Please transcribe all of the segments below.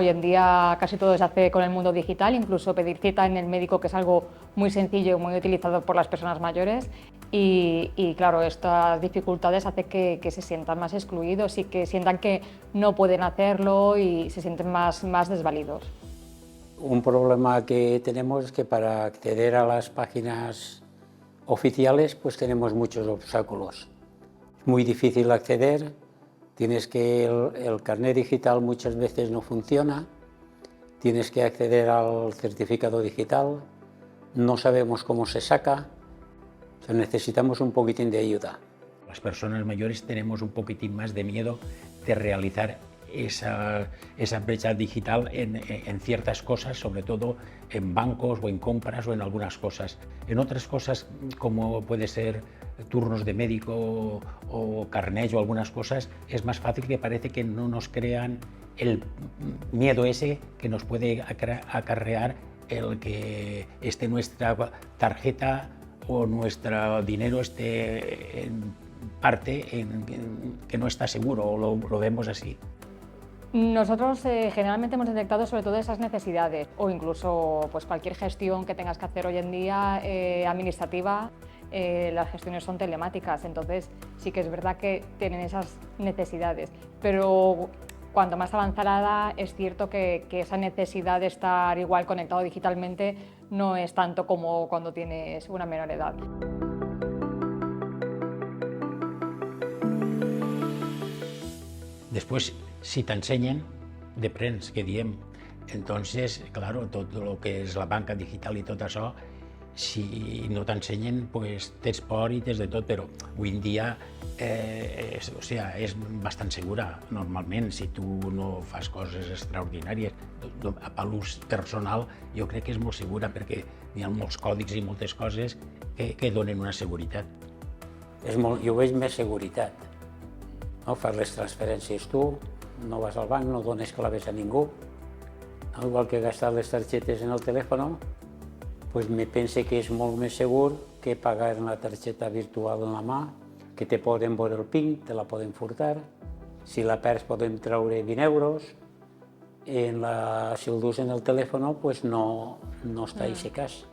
Hoy en día casi todo se hace con el mundo digital, incluso pedir cita en el médico, que es algo muy sencillo y muy utilizado por las personas mayores. Y claro, estas dificultades hacen que se sientan más excluidos y que sientan que no pueden hacerlo y se sienten más desvalidos. Un problema que tenemos es que para acceder a las páginas oficiales pues tenemos muchos obstáculos. Es muy difícil acceder, el carnet digital muchas veces no funciona, tienes que acceder al certificado digital, no sabemos cómo se saca, o sea, necesitamos un poquitín de ayuda. Las personas mayores tenemos un poquitín más de miedo de realizar esa brecha digital en ciertas cosas, sobre todo en bancos o en compras o en algunas cosas. En otras cosas, como puede ser turnos de médico o carnet o algunas cosas, es más fácil, que parece que no nos crean el miedo ese que nos puede acarrear el que esté nuestra tarjeta o nuestro dinero esté en parte que no está seguro, o lo vemos así. Nosotros generalmente hemos detectado sobre todo esas necesidades, o incluso pues, cualquier gestión que tengas que hacer hoy en día administrativa. Las gestiones son telemáticas, entonces sí que es verdad que tienen esas necesidades, pero cuanto más avanzada es cierto que esa necesidad de estar igual conectado digitalmente no es tanto como cuando tienes una menor edad. Después, si t'ensenyen, deprens, que diem. Entonces, claro, tot el que és la banca digital i tot això, si no t'ensenyen, pues, tens por i tens de tot, però avui en dia és bastant segura, normalment, si tu no fas coses extraordinàries. A l'ús personal jo crec que és molt segura, perquè hi ha molts còdics i moltes coses que donen una seguretat. Jo ho veig més seguretat. No? Fas les transferències tu, no vas al banc, no dones claves a ningú. No? Igual que gastar les targetes en el telèfon, pues me pense que és molt més segur que pagar en la targeta virtual en la mà, que te poden veure el PIN, te la poden furtar. Si la perds podem treure 20 euros. Si el dus en el telèfon, pues no està en ese cas.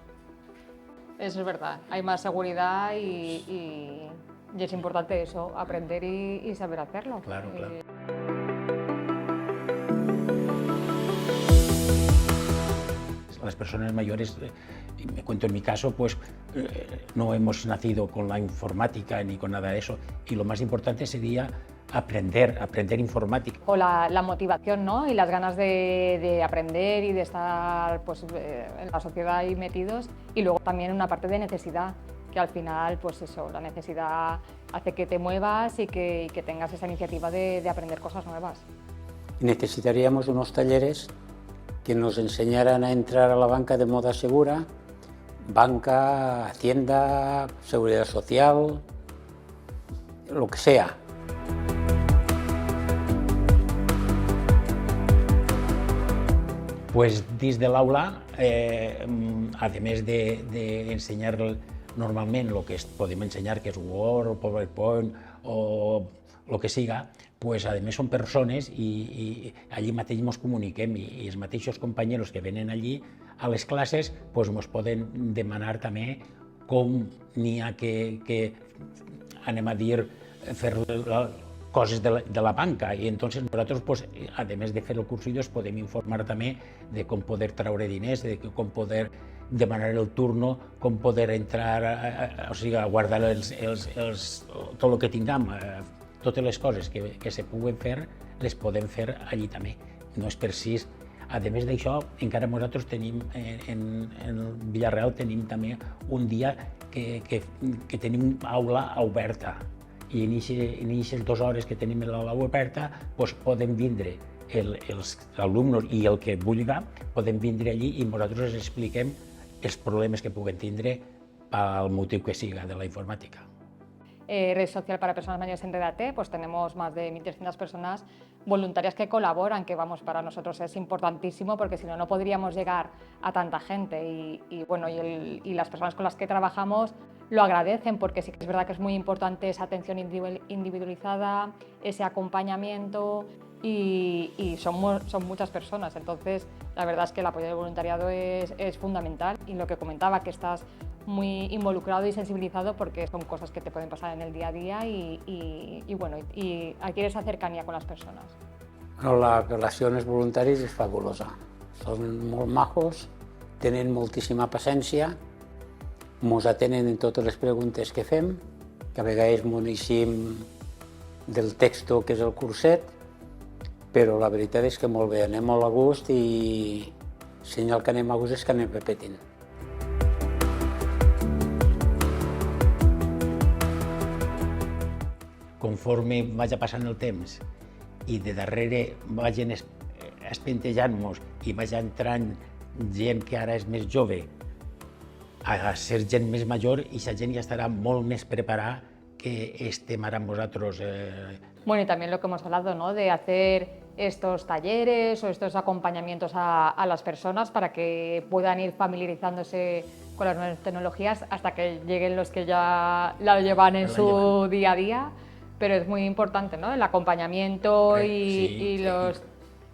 Es verdad, hay más seguridad y es importante eso, aprender y saber hacerlo. Claro, claro. Las personas mayores, me cuento en mi caso, pues no hemos nacido con la informática ni con nada de eso, y lo más importante sería aprender informática. O la motivación, ¿no? Y las ganas de aprender y de estar pues, en la sociedad ahí metidos, y luego también una parte de necesidad, que al final, pues eso, la necesidad hace que te muevas y que tengas esa iniciativa de aprender cosas nuevas. Necesitaríamos unos talleres que nos enseñaran a entrar a la banca de modo segura, banca, hacienda, seguridad social, lo que sea. Pues dins de l'aula, a més d'ensenyar normalment el que podem ensenyar, que és Word o PowerPoint o el que siga, pues a més són persones i allí mateix ens comuniquem, i els mateixos companys que venen allí a les classes pues ens poden demanar també com n'hi ha que anem a dir, fer coses de la banca, i entonces nosaltres, pues, a més de fer el cursillo, podem informar també de com poder treure diners, de com poder demanar el turno, com poder entrar, o sigui, a guardar tot el que tinguem, totes les coses que se puguen fer, les podem fer allí també. No és precís. A més d'això, encara nosaltres tenim, en Villarreal tenim també un dia que tenim aula oberta, i en aquestes 2 hores que tenim l'aula oberta poden vindre els alumnes i el que vulgui, podem vindre allí i nosaltres els expliquem els problemes que puguen tindre pel motiu que siga de la informàtica. Red social para personas mayores en Redate, pues tenemos más de 1.300 personas voluntarias que colaboran, que vamos, para nosotros es importantísimo, porque si no, no podríamos llegar a tanta gente, y las personas con las que trabajamos lo agradecen, porque sí que es verdad que es muy importante esa atención individualizada, ese acompañamiento, y son muchas personas. Entonces, la verdad es que el apoyo del voluntariado es fundamental, y lo que comentaba, que estás muy involucrado y sensibilizado porque son cosas que te pueden pasar en el día a día y bueno, y adquieres esa cercanía con las personas. Bueno, la relació amb els voluntaris és fabulosa. Són molt majos, tenen moltíssima paciència, ens atenen en totes les preguntes que fem, que a vegades m'ho eixim del texto que és el curset, però la veritat és que molt bé, anem molt a gust i senyal que anem a gust és que anem repetint. Conforme vagi passant el temps i de darrere vagin espentejant-nos i vagi entrant gent que ara és més jove a ser gent més major, i la gent ja estarà molt més preparada que estem ara amb vosaltres. Bueno, y también lo que hemos hablado, ¿no? De hacer estos talleres o estos acompañamientos a las personas para que puedan ir familiarizándose con las nuevas tecnologías hasta que lleguen los que ya la llevan en su día a día. Pero es muy importante, ¿no? El acompañamiento y los...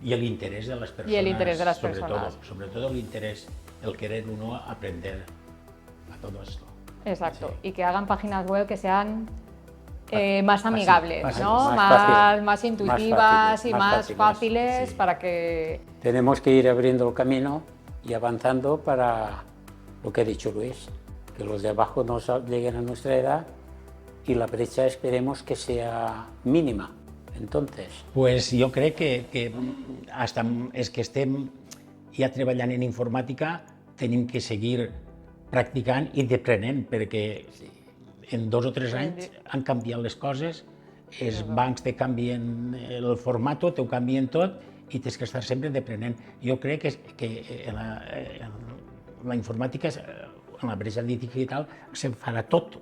Y el interés de las personas. Y el interés de las personas. Sobre todo el interés, el querer uno aprender a todo esto. Exacto, Sí. y que hagan páginas web que sean más amigables, fácil, ¿no? Más intuitivas y más fáciles sí. para que... Tenemos que ir abriendo el camino y avanzando para lo que ha dicho Luis, que los de abajo no lleguen a nuestra edad y la brecha esperemos que sea mínima. Entonces... Pues jo crec que hasta els que estem ja treballant en informàtica tenim que seguir practicant i deprenent, perquè en 2 o 3 anys han canviat les coses, els bancs te canvien el format, te ho canvien tot i tens que estar sempre deprenent. Jo crec que la informàtica, en la bretxa digital, se farà tot.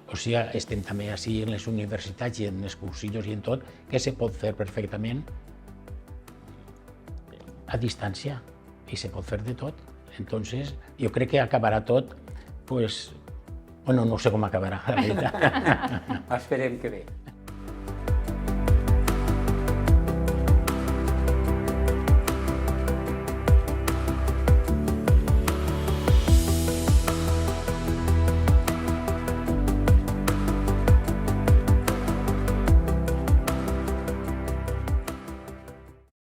O sigui, estem també així en les universitats i en els cursillos i en tot, que se pot fer perfectament a distància i se pot fer de tot. Entonces, jo crec que acabarà tot, pues, bueno, no sé com acabarà, la veritat. Esperem que bé.